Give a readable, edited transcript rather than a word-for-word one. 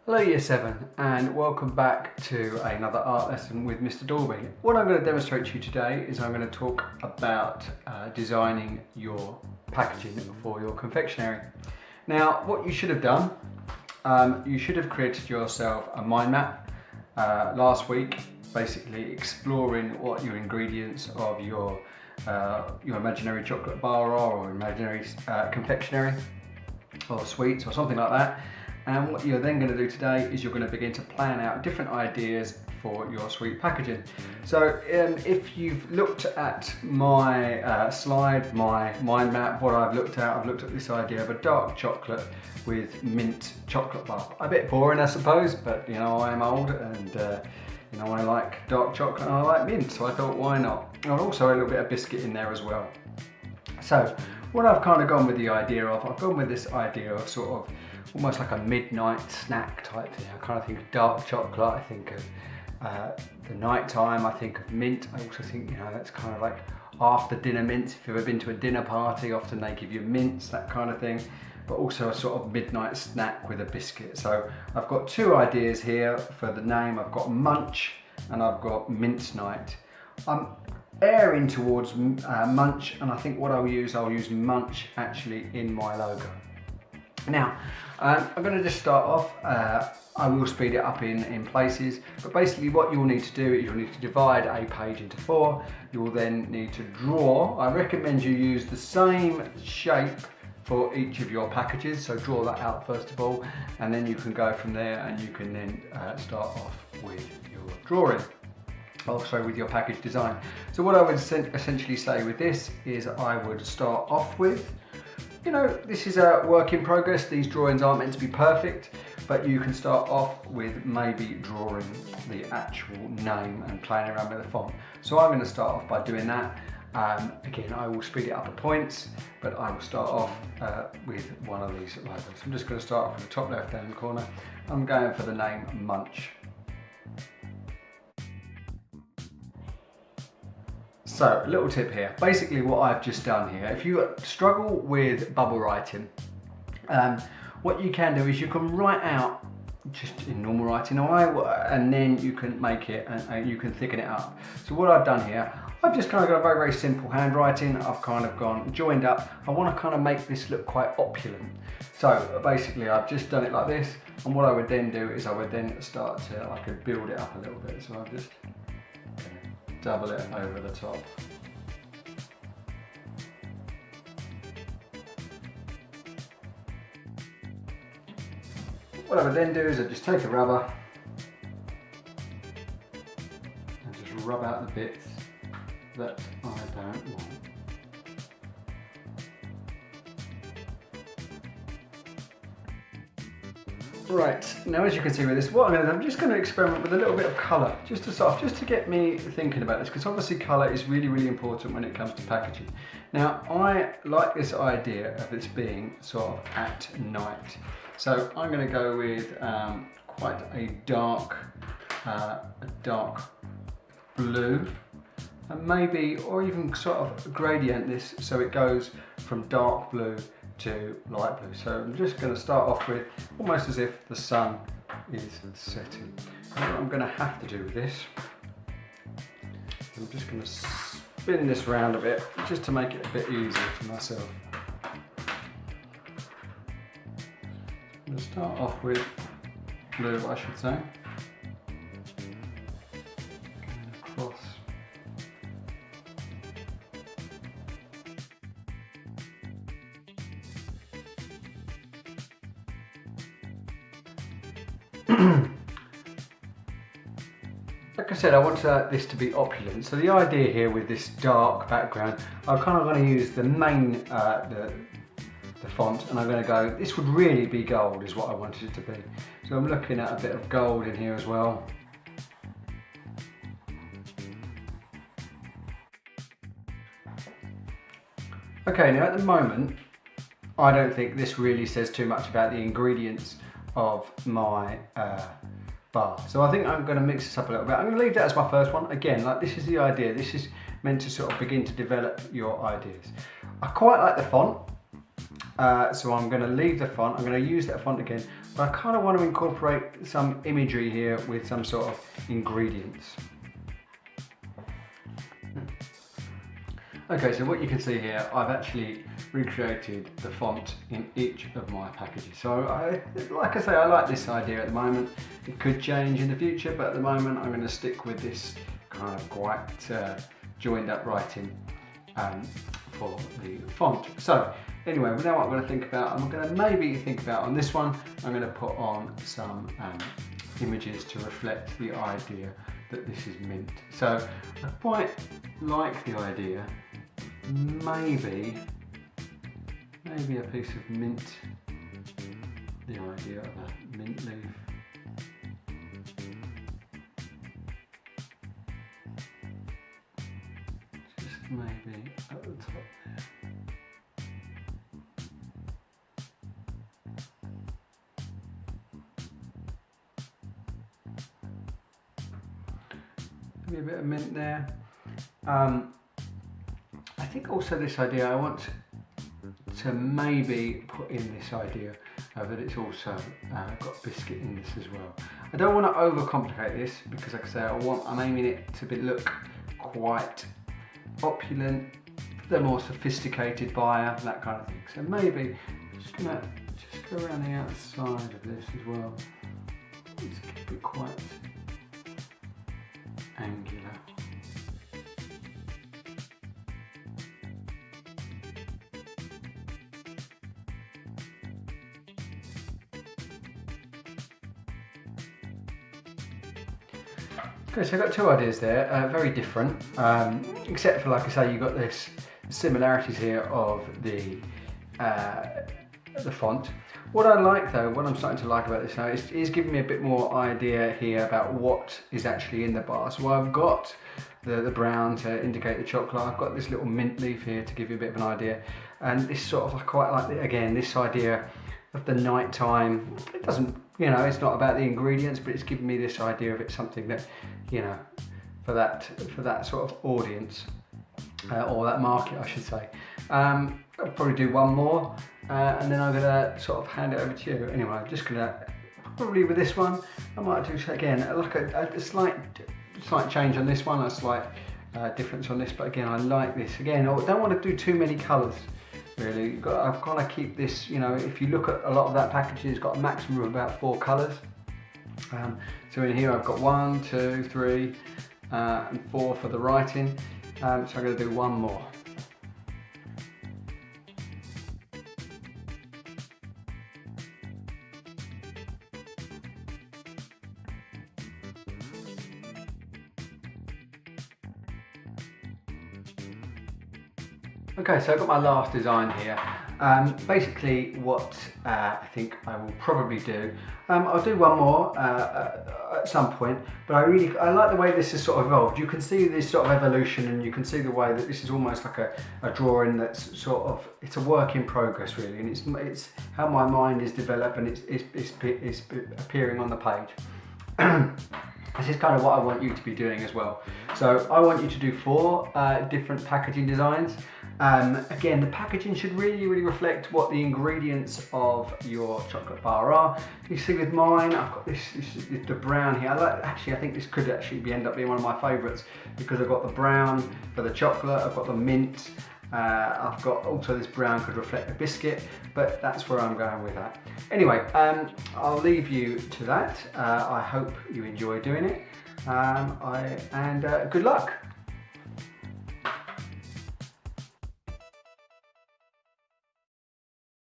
Hello Year 7 and welcome back to another art lesson with Mr. Dorby. What I'm going to demonstrate to you today is I'm going to talk about designing your packaging for your confectionery. Now what you should have done, you should have created yourself a mind map last week, basically exploring what your ingredients of your imaginary chocolate bar are, or imaginary confectionery or sweets or something like that. And what you're then going to do today is you're going to begin to plan out different ideas for your sweet packaging. So if you've looked at my slide, my mind map, what I've looked at this idea of a dark chocolate with mint chocolate bar. A bit boring I suppose, but you know, I am old and you know, I like dark chocolate and I like mint, so I thought why not? And also a little bit of biscuit in there as well. So what I've kind of gone with the idea of, I've gone with this idea of sort of almost like a midnight snack type thing. I kind of think of dark chocolate, I think of the night time, I think of mint. I also think, you know, that's kind of like after dinner mints. If you've ever been to a dinner party, often they give you mints, that kind of thing. But also a sort of midnight snack with a biscuit. So I've got two ideas here for the name. I've got Munch and I've got Mint Night. I'm airing towards Munch, and I think what I'll use Munch actually in my logo. Now, I'm going to just start off, I will speed it up in places, but basically what you'll need to do is you'll need to divide a page into 4. You will then need to draw. I recommend you use the same shape for each of your packages, so draw that out first of all, and then you can go from there and you can then start off with your drawing. Also with your package design. So what I would essentially say with this is I would start off with, you know, this is a work in progress. These drawings aren't meant to be perfect, but you can start off with maybe drawing the actual name and playing around with the font. So I'm going to start off by doing that. Again, I will speed it up at points, but I will start off with one of these logos. I'm just going to start off with the top left hand corner. I'm going for the name Munch. So, a little tip here. Basically what I've just done here, if you struggle with bubble writing, what you can do is you can write out just in normal writing, and then you can make it and you can thicken it up. So what I've done here, I've just kind of got a very, very simple handwriting. I've kind of gone joined up. I want to kind of make this look quite opulent. So basically I've just done it like this, and what I would then do is I would then start to, I could build it up a little bit. So I've just double it over the top. What I would then do is I just take a rubber and just rub out the bits that I don't want. Right, now as you can see with this, what I'm going to do, I'm just going to experiment with a little bit of colour, just to get me thinking about this, because obviously colour is really, really important when it comes to packaging. Now, I like this idea of this being sort of at night. So I'm going to go with quite a dark blue, and maybe, or even sort of gradient this so it goes from dark blue to light blue. So I'm just going to start off with almost as if the sun is setting. And what I'm going to have to do with this, I'm just going to spin this round a bit just to make it a bit easier for myself. I'm going to start off with blue, I should say. Across. Like I said, I want this to be opulent. So the idea here with this dark background, I'm kind of going to use the main, the font, and I'm going to go, this would really be gold is what I wanted it to be. So I'm looking at a bit of gold in here as well. Okay, now at the moment, I don't think this really says too much about the ingredients of my bar. So I think I'm going to mix this up a little bit. I'm going to leave that as my first one. Again, like this is the idea. This is meant to sort of begin to develop your ideas. I quite like the font. So I'm going to leave the font. I'm going to use that font again. but I kind of want to incorporate some imagery here with some sort of ingredients. Okay, so what you can see here, I've actually recreated the font in each of my packages. So like I say, I like this idea at the moment. It could change in the future, but at the moment I'm going to stick with this kind of quite joined up writing for the font. So anyway, now what I'm going to think about, I'm going to maybe think about on this one, I'm going to put on some images to reflect the idea that this is mint. So I quite like the idea, maybe a piece of mint, the idea of a mint leaf. Just maybe at the top there. Maybe a bit of mint there. I think also this idea, I want to maybe put in this idea that it's also got biscuit in this as well. I don't want to overcomplicate this because, like I say, I'm aiming it to look quite opulent, the more sophisticated buyer, that kind of thing. So maybe I'm just gonna go around the outside of this as well. Just keep it quite angular. Okay, so I've got two ideas there, very different, except for, like I say, you've got this similarities here of the font. What I like though, what I'm starting to like about this now is giving me a bit more idea here about what is actually in the bar. So I've got the brown to indicate the chocolate, I've got this little mint leaf here to give you a bit of an idea, and this sort of, I quite like, again, this idea of the night time. It doesn't, you know, it's not about the ingredients, but it's giving me this idea of it's something that, you know, for that sort of audience, or that market, I should say. I'll probably do one more, and then I'm gonna sort of hand it over to you. Anyway, I'm just gonna, probably with this one, I might do again, like a slight change on this one, a slight difference on this, but again, I like this. Again, I don't want to do too many colours. Really, I've got to keep this, you know, if you look at a lot of that packaging, it's got a maximum of about 4 colours. So in here I've got 1, 2, 3 and 4 for the writing, so I'm going to do one more. Okay, so I've got my last design here. Basically what I think I will probably do, I'll do one more at some point, but I like the way this has sort of evolved. You can see this sort of evolution, and you can see the way that this is almost like a drawing that's sort of, it's a work in progress really, and it's how my mind is developed, and it's appearing on the page. This is kind of what I want you to be doing as well. So I want you to do 4 different packaging designs. Again, the packaging should really reflect what the ingredients of your chocolate bar are. You see with mine, I've got this the brown here. I think this could actually end up being one of my favourites, because I've got the brown for the chocolate, I've got the mint, I've got also this brown could reflect the biscuit, but that's where I'm going with that. Anyway, I'll leave you to that. I hope you enjoy doing it, and good luck.